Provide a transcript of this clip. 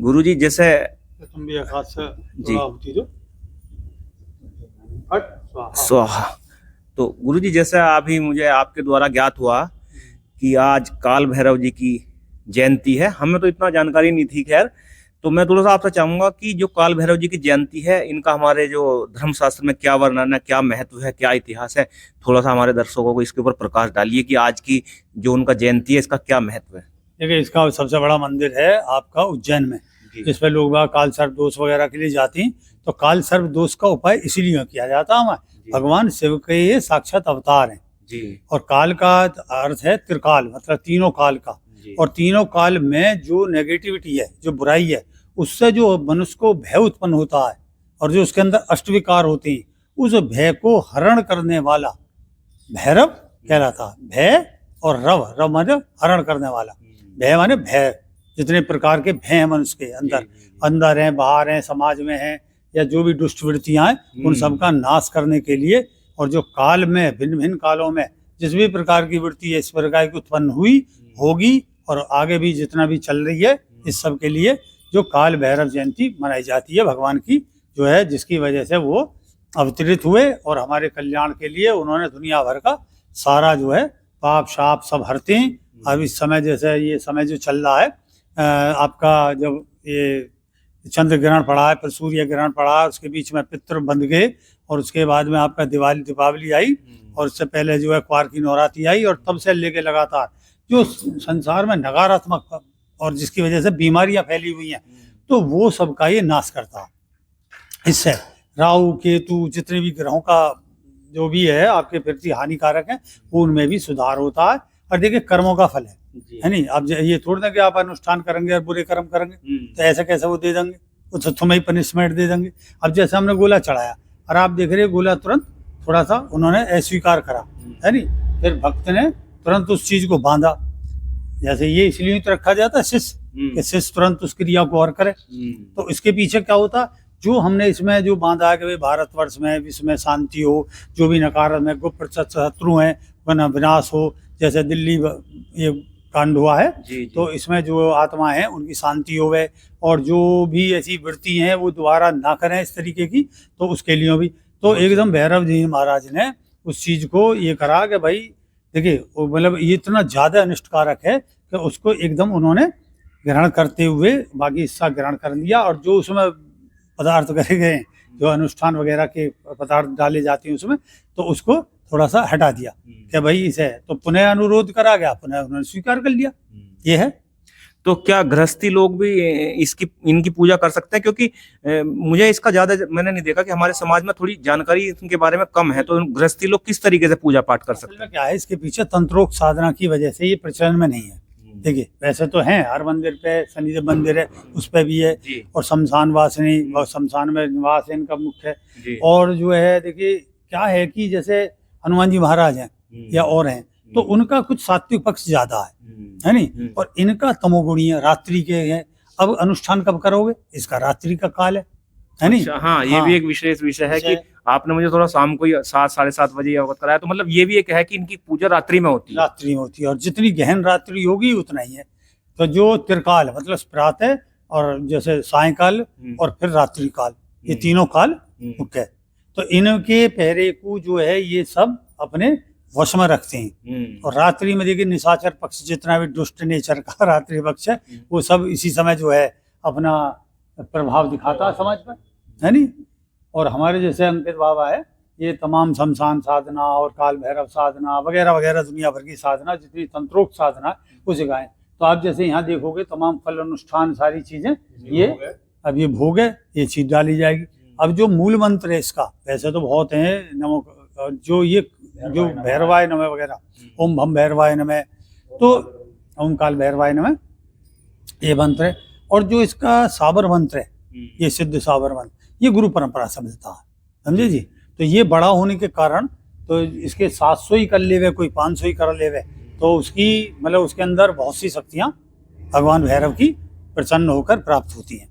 गुरुजी जैसे तुम भी एक हाथ से जी होती जो फट स्वाहा। स्वाहा। तो गुरुजी जैसे अभी मुझे आपके द्वारा ज्ञात हुआ कि आज काल भैरव जी की जयंती है, हमें तो इतना जानकारी नहीं थी। खैर, तो मैं थोड़ा सा आपसे चाहूंगा कि जो काल भैरव जी की जयंती है, इनका हमारे जो धर्मशास्त्र में क्या वर्णन है, क्या महत्व है, क्या इतिहास है, थोड़ा सा हमारे दर्शकों को इसके ऊपर प्रकाश डालिए कि आज की जो उनका जयंती है इसका क्या महत्व है। देखिए, इसका सबसे बड़ा मंदिर है आपका उज्जैन में, जिसमें लोग बाग काल सर्प दोष वगैरह के लिए जाते हैं। तो काल सर्प दोष का उपाय इसीलिए किया जाता है। भगवान शिव के ये साक्षात अवतार हैं जी। और काल का अर्थ है त्रिकाल, मतलब तीनों काल का। और तीनों काल में जो नेगेटिविटी है, जो बुराई है, उससे जो मनुष्य को भय उत्पन्न होता है और जो उसके अंदर अष्टविकार होते हैं, उस भय को हरण करने वाला भैरव कहलाता है। भय और रव, रव माने हरण करने वाला, भय माने भय। जितने प्रकार के भय हैं मनुष्य के अंदर, अंदर हैं, बाहर हैं, समाज में हैं, या जो भी दुष्ट वृत्तियां हैं, उन सब का नाश करने के लिए। और जो काल में भिन्न भिन्न कालों में जिस भी प्रकार की वृत्ति इस प्रकार की उत्पन्न हुई होगी और आगे भी जितना भी चल रही है, इस सब के लिए जो काल भैरव जयंती मनाई जाती है भगवान की, जो है जिसकी वजह से वो अवतरित हुए और हमारे कल्याण के लिए उन्होंने दुनिया भर का सारा जो है पाप शाप सब हरते हैं। अब इस समय जैसे ये समय जो चल रहा है, आपका जब ये चंद्र ग्रहण पड़ा है, फिर सूर्य ग्रहण पड़ा, उसके बीच में पितृ बंध गए, और उसके बाद में आपका दीपावली आई, और उससे पहले जो है क्वार की नवरात्रि आई, और तब से लेके लगातार जो संसार में नकारात्मक और जिसकी वजह से बीमारियां फैली हुई हैं, तो वो सबका ये नाश करता है। इससे राहु केतु जितने भी ग्रहों का जो भी है आपके प्रति हानिकारक है, उनमें भी सुधार होता है। और देखिए, कर्मों का फल है नहीं। अब ये थोड़ी ना कि आप अनुष्ठान करेंगे और बुरे कर्म करेंगे तो ऐसे कैसे वो दे देंगे, वो तो तुम्हें ही पनिशमेंट दे देंगे। अब जैसे हमने गोला चढ़ाया और आप देख रहे गोला तुरंत थोड़ा सा उन्होंने अस्वीकार करा, है नहीं, फिर भक्त ने तुरंत उस चीज को बांधा। जैसे ये इसलिए तो रखा जाता है शिष्य, कि शिष्य तुरंत उस क्रिया को और करे। तो इसके पीछे क्या होता, जो हमने इसमें जो बांधा है कि भाई भारतवर्ष में विश्व में शांति हो, जो भी नकारात्मक गुप्त शत्रु हैं वह विनाश हो, जैसे दिल्ली ये कांड हुआ है, तो इसमें जो आत्मा है उनकी शांति होवे, और जो भी ऐसी वृत्ति हैं वो दोबारा ना करें इस तरीके की, तो उसके लिए भी तो एकदम भैरव जी महाराज ने उस चीज को ये करा कि भाई देखिए, मतलब ये इतना ज्यादा अनिष्टकारक है कि उसको एकदम उन्होंने ग्रहण करते हुए बाकी हिस्सा ग्रहण कर लिया, और जो उसमें पदार्थ करे गए, जो अनुष्ठान वगैरह के पदार्थ डाले जाते हैं उसमें, तो उसको थोड़ा सा हटा दिया कि भाई इसे, तो पुनः अनुरोध करा गया, पुनः उन्होंने स्वीकार कर लिया। ये है। तो क्या गृहस्थी लोग भी इनकी पूजा कर सकते हैं? क्योंकि मुझे इसका ज्यादा मैंने नहीं देखा कि हमारे समाज में थोड़ी जानकारी इनके बारे में कम है, तो गृहस्थी लोग किस तरीके से पूजा पाठ कर सकते हैं? क्या है, इसके पीछे तंत्रोक्त साधना की वजह से ये प्रचलन में नहीं है। देखिए, वैसे तो है, हर मंदिर पे शनिदेव मंदिर है, उस पे भी है, और शमशान वासिनी, शमशान में निवास है इनका मुख्य। और जो है देखिए क्या है कि जैसे हनुमान जी महाराज हैं या और हैं, तो उनका कुछ सात्विक पक्ष ज्यादा है नहीं, और इनका तमोगुणी है, रात्रि के हैं। अब अनुष्ठान कब करोगे, इसका रात्रि का काल है नहीं। अच्छा, हाँ, ये भी एक विशेष विषय है कि आपने मुझे थोड़ा शाम को 7 साढ़े 7 बजे अवगत कराया, तो मतलब ये भी एक है कि इनकी पूजा रात्रि में होती है। रात्रि में होती है, और जितनी गहन रात्रि होगी उतना ही है। तो जो त्रिकाल मतलब प्रातः और जैसे सायकाल और फिर रात्रि काल, ये तीनों काल मुख्य है। तो इनके पहरे को जो है ये सब अपने वश में रखते हैं। और रात्रि में देखिए निशाचर पक्ष जितना भी दुष्ट नेचर का रात्रि पक्ष है, वो सब इसी समय जो है अपना प्रभाव दिखाता है समाज पर, है नहीं। और हमारे जैसे अंकित बाबा है, ये तमाम शमशान साधना और काल भैरव साधना वगैरह वगैरह दुनिया भर की साधना, जितनी तंत्रोक्त साधना वो सिखाएं। तो आप जैसे यहाँ देखोगे तमाम फल अनुष्ठान सारी चीजें, ये अब ये भोग है, ये चीज डाली जाएगी। अब जो मूल मंत्र है इसका, वैसे तो बहुत है, नमो जो ये जो भैरवाय नमः वगैरह, ओम भम भैरवाय नमः, तो ओम काल भैरवाय नमः ये मंत्र है। और जो इसका साबर मंत्र है, ये सिद्ध साबर मंत्र, ये गुरु परंपरा से मिलता है, समझे जी। तो ये बड़ा होने के कारण तो इसके 700 ही कर लेवे, कोई 500 ही कर लेवे, तो उसकी मतलब उसके अंदर बहुत सी शक्तियां भगवान भैरव की प्रसन्न होकर प्राप्त होती हैं।